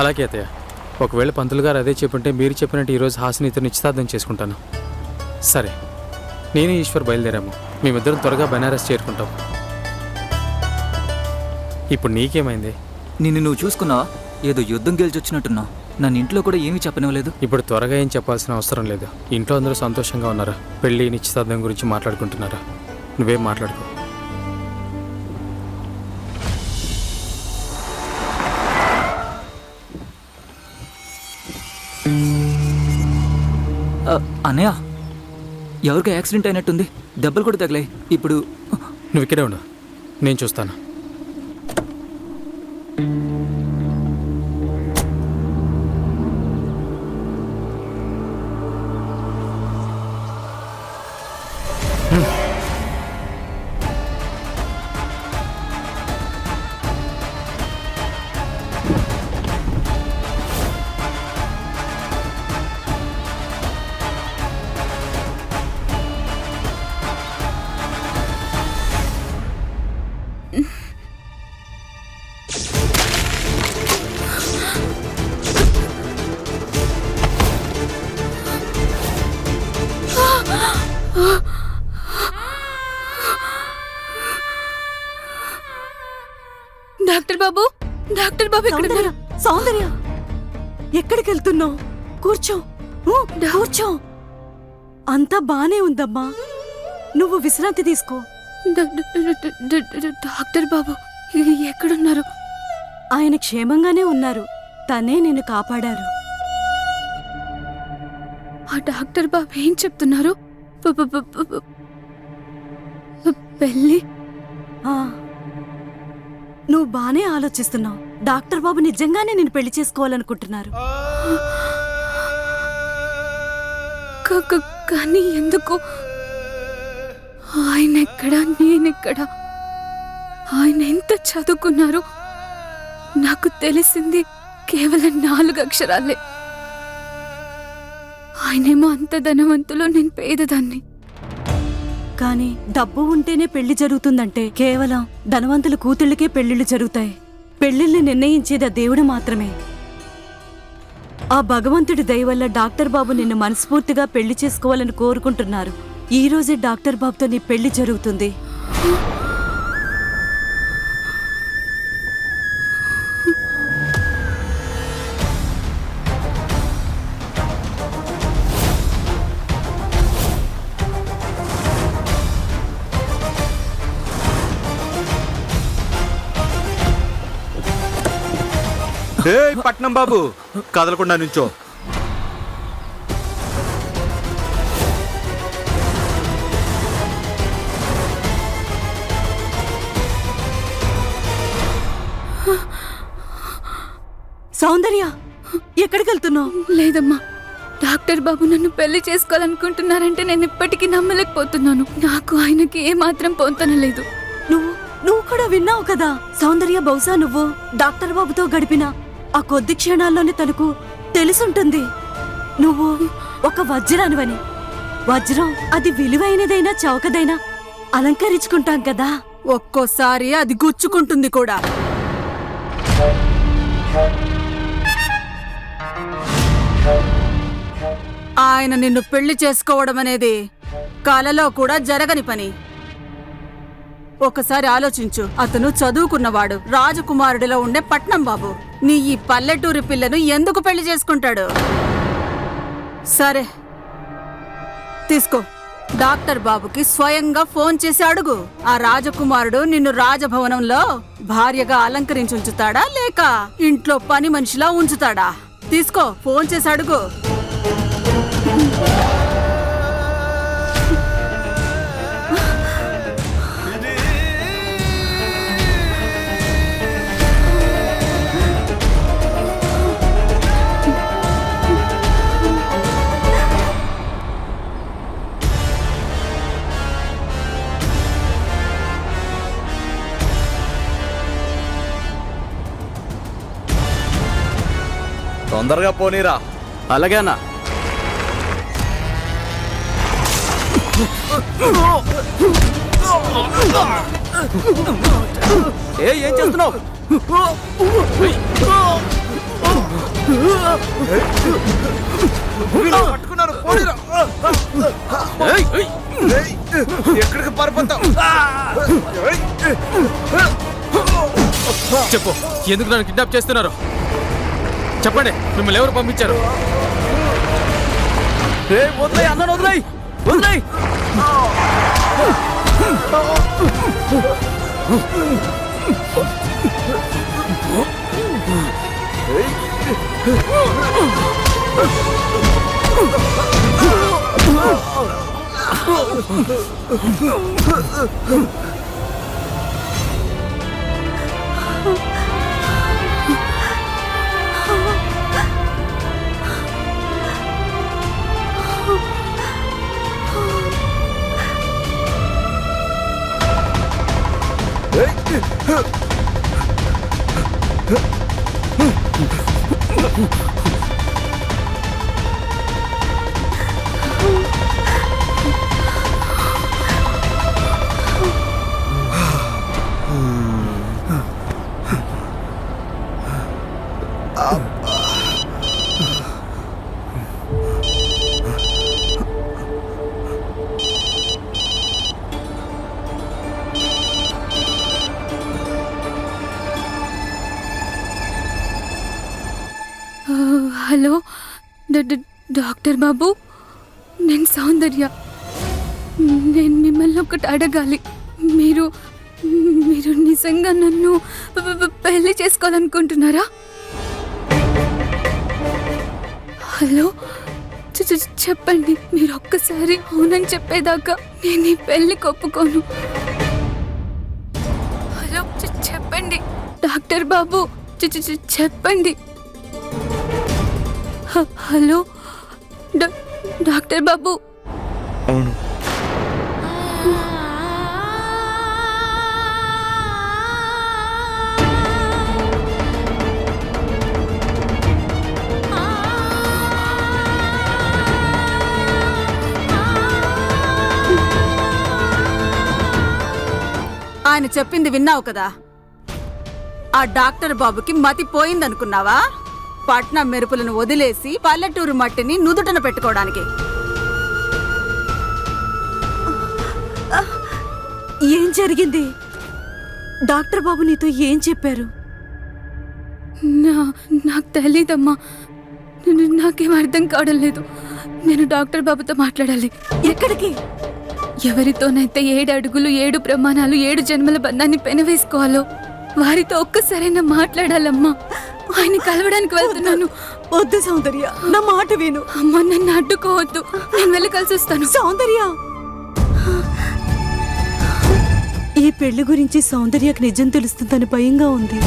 అలాగే అత్తయ్య. ఒకవేళ పంతులు గారు అదే చెప్పుంటే మీరు చెప్పినట్టు ఈరోజు హాసినితో నిశ్చితార్థం చేసుకుంటాను. సరే, నేను ఈశ్వర్ బయలుదేరాము. మేమిద్దరం త్వరగా బనారస్ చేరుకుంటాం. ఇప్పుడు నీకేమైంది? నిన్ను నువ్వు చూసుకున్నావా? ఏదో యుద్ధం గెలిచొచ్చినట్టున్నా. నన్ను ఇంట్లో కూడా ఏమీ చెప్పనివ్వలేదు. ఇప్పుడు త్వరగా ఏం చెప్పాల్సిన అవసరం లేదు. ఇంట్లో అందరూ సంతోషంగా ఉన్నారా? పెళ్ళి నిశ్చితార్థం గురించి మాట్లాడుకుంటున్నారా? నువ్వేం మాట్లాడుకో. అన్నయ్య, ఎవరికి యాక్సిడెంట్ అయినట్టుంది. దెబ్బలు కూడా తగిలాయి. ఇప్పుడు నువ్వు ఇక్కడే ఉండు, నేను చూస్తాను. డాక్టర్ బాబు, డాక్టర్ బాబు ఇక్కడ ఉన్నారు. సౌందర్య, ఎక్కడికి వెళ్తున్నావు? కూర్చో, కూర్చో. అంతా బానే ఉందమ్మా, నువ్వు విశ్రాంతి తీసుకో. డాక్టర్ బాబు ఎక్కడున్నారు? ఆయన క్షేమంగానే ఉన్నారు. తనే నిన్ను కాపాడారు. ఆ డాక్టర్ బాబు ఏం చెప్తున్నారు? పెళ్ళి? నువ్వు బానే ఆలోచిస్తున్నావు. డాక్టర్ బాబు నిజంగానే నిన్ను పెళ్లి చేసుకోవాలనుకుంటున్నారు. కానీ ఎందుకు? ఆయన ఎక్కడా, నేనెక్కడా? ఆయన ఎంత చదువుకున్నారు? నాకు తెలిసింది కేవలం 4 అక్షరాలే. ఆయనేమో అంత ధనవంతులు, నేను పేదదాన్ని. కానీ డబ్బు ఉంటేనే పెళ్లి జరుగుతుందంటే కేవలం ధనవంతుల కూతుళ్ళకే పెళ్లిళ్ళు జరుగుతాయి. పెళ్లిళ్ళు నిర్ణయించేది ఆ దేవుడు మాత్రమే. ఆ భగవంతుడి దయ వల్ల డాక్టర్ బాబు నిన్ను మనస్ఫూర్తిగా పెళ్లి చేసుకోవాలని కోరుకుంటున్నారు. ఈ రోజే డాక్టర్ బాబుతో నీ పెళ్లి జరుగుతుంది. పట్నం బాబు, కదలకుండా నుంచో. సౌందర్య, ఎక్కడికి వెళ్తున్నావు? లేదమ్మా, డాక్టర్ బాబు నన్ను పెళ్లి చేసుకోవాలనుకుంటున్నారంటే నేను ఇప్పటికీ నమ్మలేకపోతున్నాను. నాకు ఆయనకి ఏమాత్రం పొంతనలేదు. నువ్వు కూడా విన్నావు కదా సౌందర్య. బహుశా నువ్వు డాక్టర్ బాబుతో గడిపిన ఆ కొద్ది క్షణాల్లోనే తనకు తెలుసుంటుంది నువ్వు ఒక వజ్రానివని. వజ్రం అది విలువైనదైనా చౌకదైనా అలంకరించుకుంటాం కదా, ఒక్కోసారి అది గుచ్చుకుంటుంది కూడా. ఆయన నిన్ను పెళ్లి చేసుకోవడం అనేది కలలో కూడా జరగని పని. ఒకసారి ఆలోచించు. అతను చదువుకున్నవాడు, రాజకుమారుడిలో ఉండే పట్నం బాబు. నీ ఈ పల్లెటూరి పిల్లను ఎందుకు పెళ్లి చేసుకుంటాడు? సరే తీసుకో, డాక్టర్ బాబుకి స్వయంగా ఫోన్ చేసి అడుగు. ఆ రాజకుమారుడు నిన్ను రాజభవనంలో భార్యగా అలంకరించి ఉంచుతాడా, లేక ఇంట్లో పని మనిషిలా ఉంచుతాడా? తీసుకో, ఫోన్ చేసి అడుగు. తొందరగా పోనీరా. అలాగే అన్న. ఏం చేస్తున్నావు? వీళ్ళు పట్టుకున్నారు, పోనీరా. ఏయ్, ఎక్కడికి పారిపోతావు? చెప్పు, ఎందుకు నన్ను కిడ్నాప్ చేస్తున్నారు? చెప్పండి, మిమ్మల్ని ఎవరు పంపించారు? వదిలేయ్ అన్న, వదిలేయ్ వదిలేయ్. హలో, డాక్టర్ బాబు, నేను సౌందర్య. నేను మిమ్మల్ని ఒకటి అడగాలి. మీరు మీరు నిజంగా నన్ను పెళ్లి చేసుకోవాలనుకుంటున్నారా? హలో, చెప్పండి. మీరు ఒక్కసారి అవునని చెప్పేదాకా నేను ఈ పెళ్లికి ఒప్పుకోను. హలో, చెప్పండి డాక్టర్ బాబు, చెప్పండి. హలో, డాక్టర్ బాబు. అవును, ఆయన చెప్పింది విన్నావు కదా? ఆ డాక్టర్ బాబుకి మతి పోయిందనుకున్నావా? పట్నం మెరుపులను వదిలేసి పల్లెటూరు మట్టిని నుదుటన పెట్టుకోవడానికి. ఏం జరిగింది? డాక్టర్ బాబు నీతో ఏం చెప్పారు? నాకు తెలీదమ్మా. నాకేం అర్థం కావడం లేదు. నేను డాక్టర్ బాబుతో మాట్లాడాలి. ఎక్కడికి? ఎవరితోనైతే 7 అడుగులు 7 ప్రమాణాలు 7 జన్మల బంధాన్ని పెనవేసుకోవాలో వారితో ఒక్కసారైనా మాట్లాడాలమ్మా. ఆయన కలవడానికి వెళ్తున్నాను. వద్దు సౌందర్య, నా మాట విను. అమ్మా, నన్ను అడ్డుకోవద్దు. నేను వెళ్ళి కలిసి వస్తాను. సౌందర్య, ఈ పెళ్లి గురించి సౌందర్యకు నిజం తెలుస్తుందని భయంగా ఉంది.